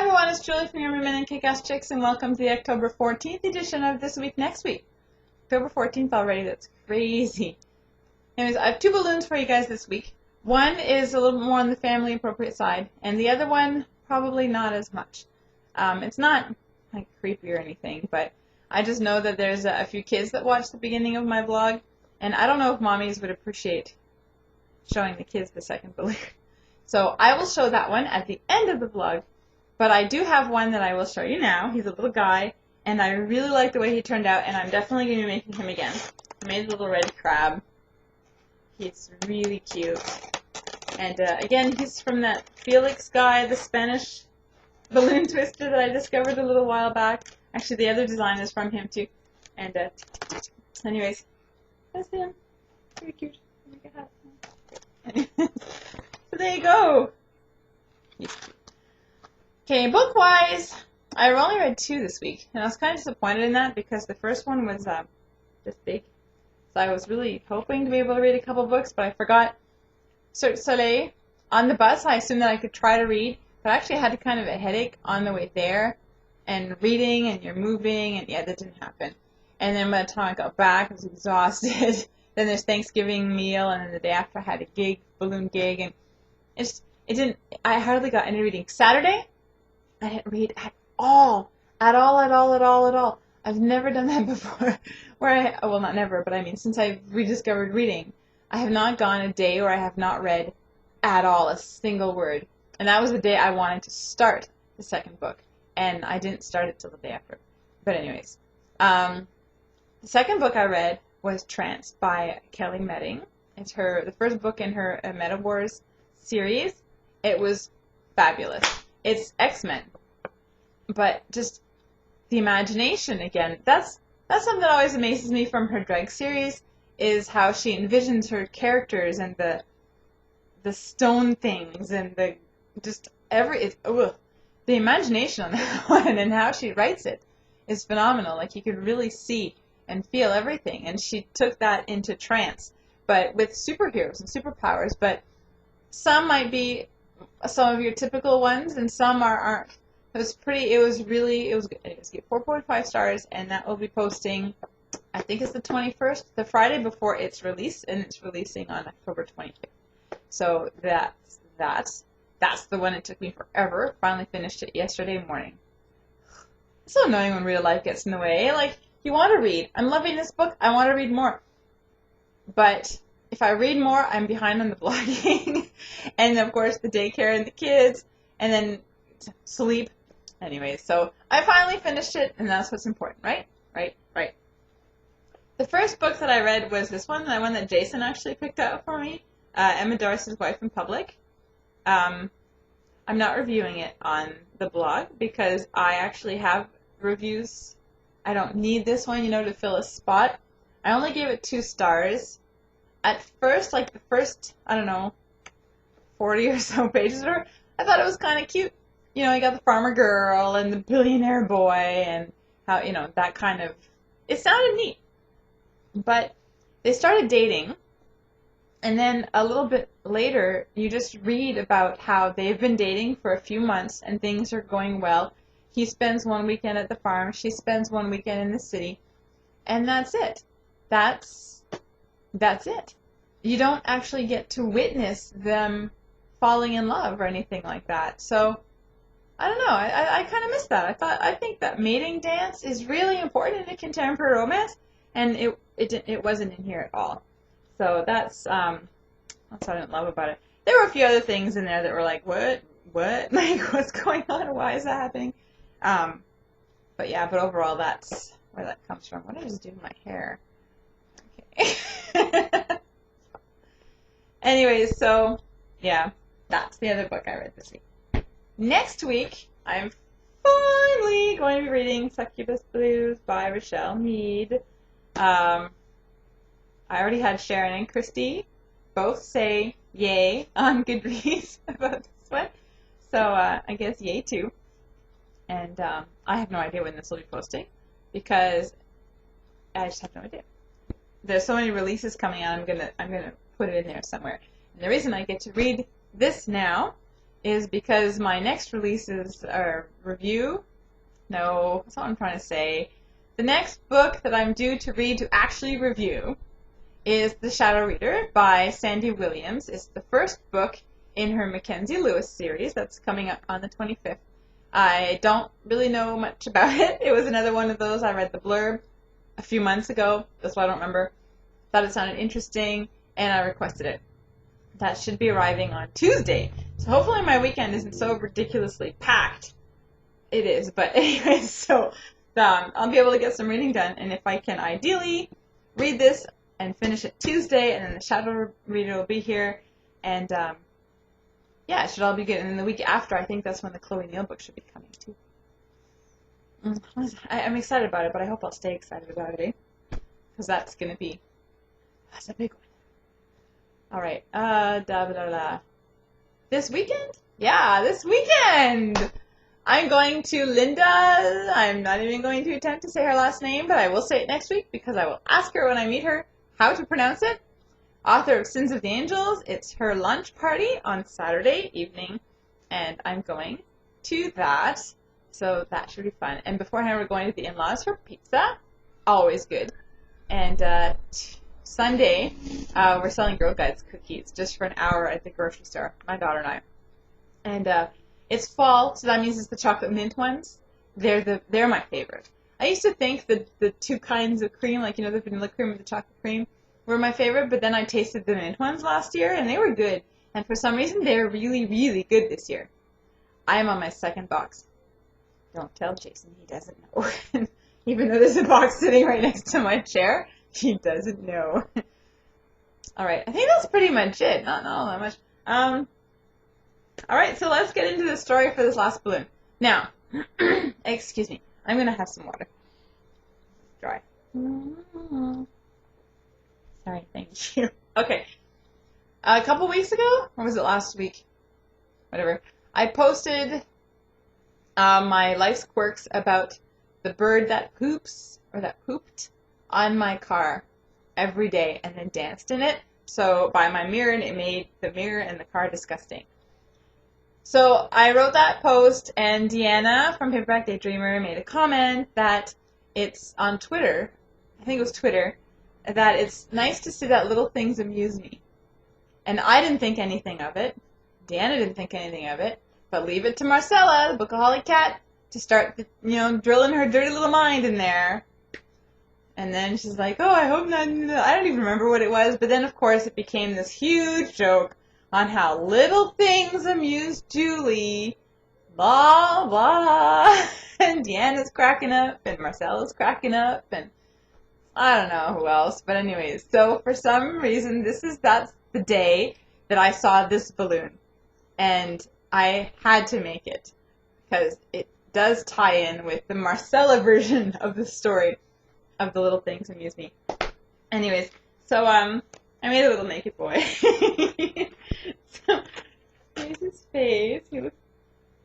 everyone, it's Julie from Yummy Men and Kick-Ass Chicks, and welcome to the October 14th edition of This Week Next Week. October 14th already, that's crazy. Anyways, I have two balloons for you guys this week. One is a little more on the family appropriate side, and the other one probably not as much. It's not like creepy or anything, but I just know that there's a few kids that watch the beginning of my vlog, and I don't know if mommies would appreciate showing the kids the second balloon. So I will show that one at the end of the vlog. But I do have one that I will show you now. He's a little guy, and I really like the way he turned out, and I'm definitely going to be making him again. I made a little red crab. He's really cute. And again, he's from that Felix guy, the Spanish balloon twister that I discovered a little while back. Actually, the other design is from him, too. And anyways, that's him. Very cute. So there you go. He's cute. Okay, book-wise, I only read 2 this week, and I was kind of disappointed in that because the first one was this big. So I was really hoping to be able to read a couple books, but I forgot Cirque du Soleil. On the bus, I assumed that I could try to read, but I actually had kind of a headache on the way there, and reading, and you're moving, and yeah, that didn't happen. And then by the time I got back, I was exhausted. Then there's Thanksgiving meal, and then the day after I had a gig, balloon gig, and I hardly got any reading. Saturday, I didn't read at all. I've never done that before. Well, not never, but I mean, since I've rediscovered reading, I have not gone a day where I have not read at all a single word. And that was the day I wanted to start the second book, and I didn't start it till the day after. But anyways, the second book I read was Trance by Kelly Medding. It's the first book in her Meta Wars series. It was fabulous. It's X-Men, but just the imagination again. That's something that always amazes me from her Dreg series, is how she envisions her characters and the stone things and the imagination on that one and how she writes it is phenomenal. Like, you could really see and feel everything, and she took that into Trance, but with superheroes and superpowers. But some might be some of your typical ones, and some aren't. It was good. It was good. Anyways, get 4.5 stars, and that will be posting, I think it's the 21st, the Friday before its release, and it's releasing on October 25th. So that's the one. It took me forever. Finally finished it yesterday morning. It's so annoying when real life gets in the way. Like, you want to read. I'm loving this book. I want to read more. But if I read more, I'm behind on the blogging. And, of course, the daycare and the kids. And then sleep. Anyway, so I finally finished it, and that's what's important, right? Right. The first book that I read was this one, the one that Jason actually picked out for me, Emma Darcy's Wife in Public. I'm not reviewing it on the blog because I actually have reviews. I don't need this one, to fill a spot. I only gave it 2 stars. At first, like the first, 40 or so pages, I thought it was kind of cute. You got the farmer girl and the billionaire boy and how, that kind of, it sounded neat. But they started dating, and then a little bit later, you just read about how they've been dating for a few months and things are going well. He spends one weekend at the farm, she spends one weekend in the city, and that's it. That's it. You don't actually get to witness them falling in love or anything like that. So, I don't know. I kind of miss that. I think that mating dance is really important in a contemporary romance, and it wasn't in here at all. So that's what I didn't love about it. There were a few other things in there that were like, what? Like, what's going on? Why is that happening? But overall, that's where that comes from. What did I just do to my hair? Okay. Anyways, so, yeah, that's the other book I read this week. Next week, I'm finally going to be reading Succubus Blues by Rochelle Mead. I already had Sharon and Christy both say yay on Goodreads about this one. So I guess yay too. And I have no idea when this will be posting because I just have no idea. There's so many releases coming out. I'm gonna put it in there somewhere. And the reason I get to read this now is because my next releases are review. No, that's not what I'm trying to say. The next book that I'm due to read to actually review is The Shadow Reader by Sandy Williams. It's the first book in her Mackenzie Lewis series that's coming up on the 25th. I don't really know much about it. It was another one of those. I read the blurb a few months ago. That's why I don't remember. Thought it sounded interesting, and I requested it. That should be arriving on Tuesday. So hopefully my weekend isn't so ridiculously packed. It is, but anyways, so I'll be able to get some reading done, and if I can ideally read this and finish it Tuesday, and then the Shadow Reader will be here, and yeah, it should all be good. And then the week after, I think that's when the Chloe Neal book should be coming too. I'm excited about it, but I hope I'll stay excited about it, because that's a big one. All right, This weekend? Yeah, this weekend! I'm going to Linda. I'm not even going to attempt to say her last name, but I will say it next week because I will ask her when I meet her how to pronounce it. Author of Sins of the Angels. It's her lunch party on Saturday evening, and I'm going to that. So that should be fun. And beforehand, we're going to the in-laws for pizza. Always good. And Sunday, we're selling Girl Guides cookies just for an hour at the grocery store, my daughter and I. And it's fall, so that means it's the chocolate mint ones. They're my favorite. I used to think that the two kinds of cream, like the vanilla cream and the chocolate cream, were my favorite, but then I tasted the mint ones last year, and they were good. And for some reason, they're really, really good this year. I am on my second box. Don't tell Jason, he doesn't know. Even though there's a box sitting right next to my chair, he doesn't know. All right, I think that's pretty much it. Not all that much. All right, so let's get into the story for this last balloon. Now, excuse me, I'm going to have some water. Dry. Sorry, thank you. Okay, a couple weeks ago, or was it last week? Whatever. I posted my life's quirks about the bird that poops, or that pooped, on my car every day and then danced in it. So by my mirror, and it made the mirror and the car disgusting. So I wrote that post, and Deanna from Paperback Daydreamer made a comment that it's on Twitter, I think it was Twitter, that it's nice to see that little things amuse me. And I didn't think anything of it. Deanna didn't think anything of it. But leave it to Marcella, the Bookaholic cat, to start, drilling her dirty little mind in there. And then she's like, oh, I hope not. I don't even remember what it was. But then, of course, it became this huge joke on how little things amuse Julie. Blah, blah. And Deanna's cracking up, and Marcella's cracking up, and I don't know who else. But anyways, so for some reason, that's the day that I saw this balloon. And I had to make it, because it does tie in with the Marcella version of the story of the little things amuse me. Anyways, so I made a little naked boy. So here's his face.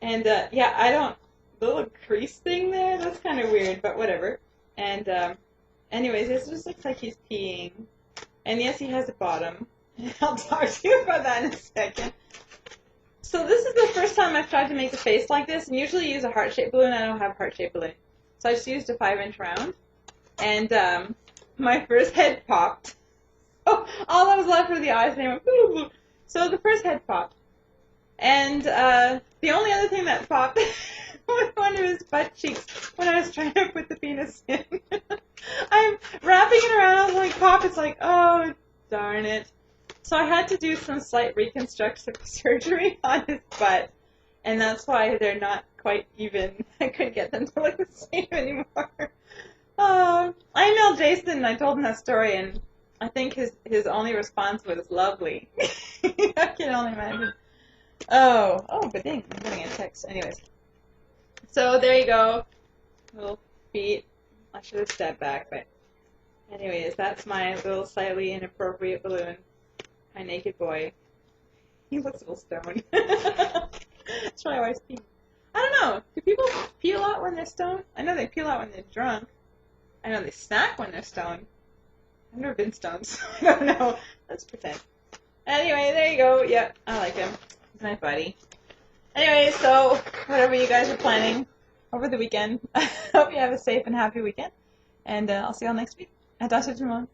And yeah, the little crease thing there, that's kind of weird, but whatever. And anyways, this just looks like he's peeing. And yes, he has a bottom. I'll talk to you about that in a second. So this is the first time I've tried to make a face like this, and usually use a heart-shaped balloon. I don't have a heart-shaped balloon. So I just used a 5-inch round. And my first head popped. Oh, all that was left were the eyes, and they went boo, boo. So the first head popped. And the only other thing that popped was one of his butt cheeks when I was trying to put the penis in. I'm wrapping it around, I was like, pop, it's like, oh, darn it. So I had to do some slight reconstructive surgery on his butt, and that's why they're not quite even. I couldn't get them to look the same anymore. I emailed Jason and I told him that story, and I think his only response was lovely. I can only imagine. Oh, but dang, I'm getting a text. Anyways, so there you go, little feet. I should have stepped back, but anyways, that's my little slightly inappropriate balloon. My naked boy. He looks a little stoned. That's why I always pee. I don't know. Do people pee a lot when they're stoned? I know they pee a lot when they're drunk. I know they snack when they're stoned. I've never been stoned, so I don't know. Let's pretend. Anyway, there you go. Yep, I like him. He's my buddy. Anyway, so whatever you guys are planning over the weekend, I hope you have a safe and happy weekend. And I'll see y'all next week. Talk to you tomorrow.